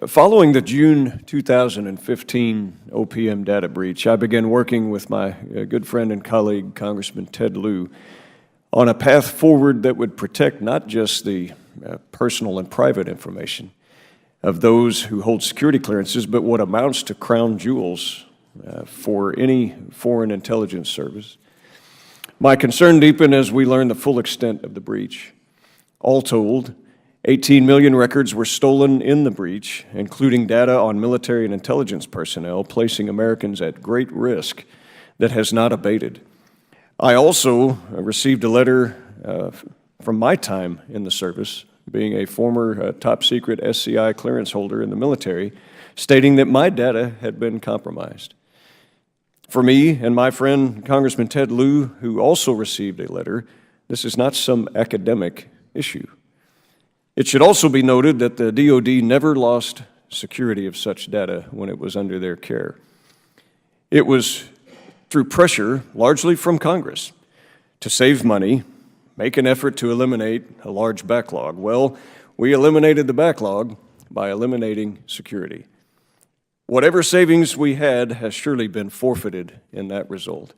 Following the June 2015 OPM data breach, I began working with my good friend and colleague, Congressman Ted Lieu, on a path forward that would protect not just the personal and private information of those who hold security clearances, but what amounts to crown jewels for any foreign intelligence service. My concern deepened as we learned the full extent of the breach. All told, 18 million records were stolen in the breach, including data on military and intelligence personnel, placing Americans at great risk that has not abated. I also received a letter from my time in the service, being a former top-secret SCI clearance holder in the military, stating that my data had been compromised. For me and my friend, Congressman Ted Lieu, who also received a letter, this is not some academic issue. It should also be noted that the DoD never lost security of such data when it was under their care. It was through pressure, largely from Congress, to save money, make an effort to eliminate a large backlog. Well, we eliminated the backlog by eliminating security. Whatever savings we had has surely been forfeited in that result.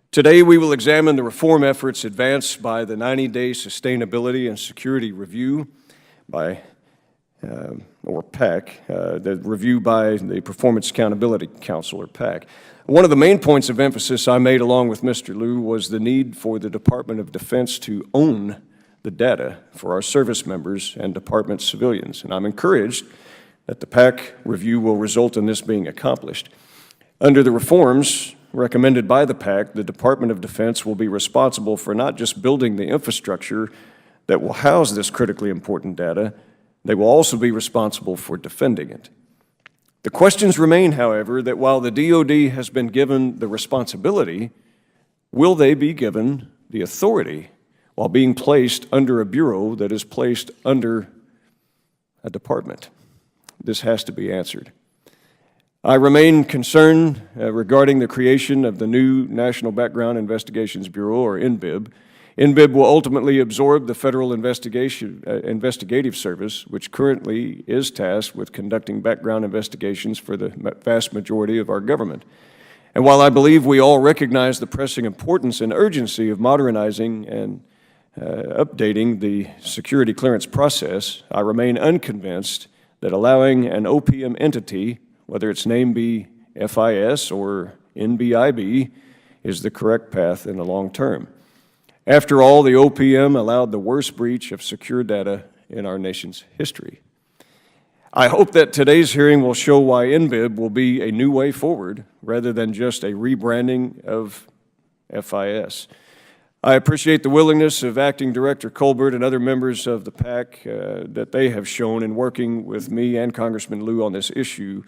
Today, we will examine the reform efforts advanced by the 90-day Sustainability and Security Review or PAC, the review by the Performance Accountability Council, or PAC. One of the main points of emphasis I made along with Mr. Lieu was the need for the Department of Defense to own the data for our service members and department civilians, and I'm encouraged that the PAC review will result in this being accomplished. Under the reforms recommended by the PAC, the Department of Defense will be responsible for not just building the infrastructure that will house this critically important data, they will also be responsible for defending it. The questions remain, however, that while the DoD has been given the responsibility, will they be given the authority while being placed under a bureau that is placed under a department? This has to be answered. I remain concerned regarding the creation of the new National Background Investigations Bureau, or NBIB. NBIB will ultimately absorb the Federal Investigative Service, which currently is tasked with conducting background investigations for the vast majority of our government. And while I believe we all recognize the pressing importance and urgency of modernizing and updating the security clearance process, I remain unconvinced that allowing an OPM entity, whether its name be FIS or NBIB, is the correct path in the long term. After all, the OPM allowed the worst breach of secure data in our nation's history. I hope that today's hearing will show why NBIB will be a new way forward rather than just a rebranding of FIS. I appreciate the willingness of Acting Director Colbert and other members of the PAC that they have shown in working with me and Congressman Lieu on this issue,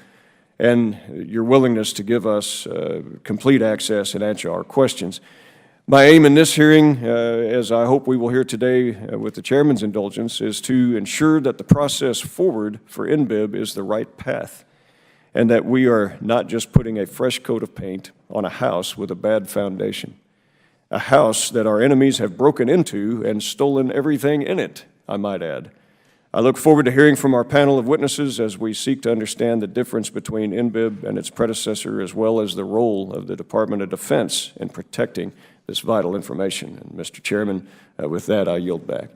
and your willingness to give us complete access and answer our questions. My aim in this hearing, as I hope we will hear today with the Chairman's indulgence, is to ensure that the process forward for NBIB is the right path, and that we are not just putting a fresh coat of paint on a house with a bad foundation, a house that our enemies have broken into and stolen everything in it, I might add. I look forward to hearing from our panel of witnesses as we seek to understand the difference between NBIB and its predecessor, as well as the role of the Department of Defense in protecting this vital information. And Mr. Chairman, with that, I yield back.